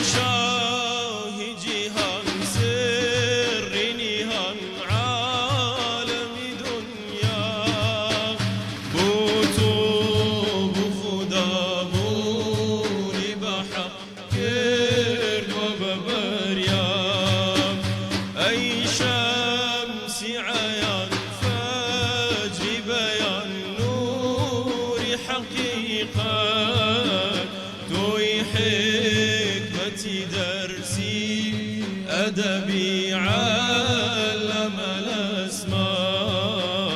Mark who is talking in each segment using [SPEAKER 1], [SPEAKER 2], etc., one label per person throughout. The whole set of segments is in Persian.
[SPEAKER 1] شاه جهان سر نهان عالم دنیا بو تو بو خدا بوری بحق کرد و ببریام ای شمس عیان فجر بیان نور حقیقت توی حکمتی درسی ادبی علم الاسماء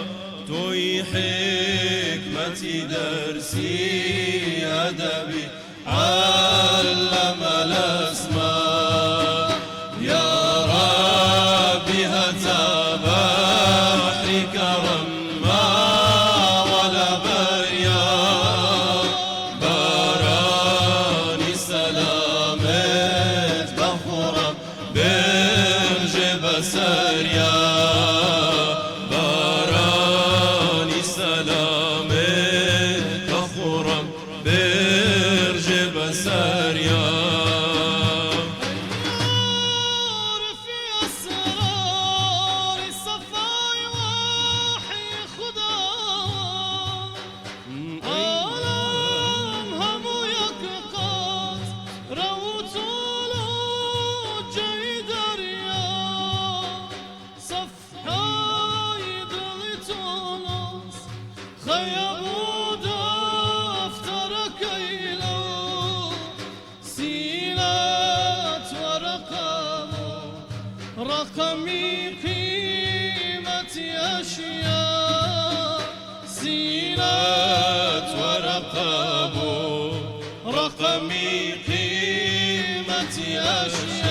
[SPEAKER 1] توی حکمتی درسی ادبی علم الاسماء یا ربی هتا بحری کرم ما ولا بريا باراني سلامت بخورم برج بسريا باراني سلامت بخورم برج بسريا
[SPEAKER 2] خيبوا دفترك إلى سينات رقمي قيمة أشياء سينات ورقم رقمي قيمة أشياء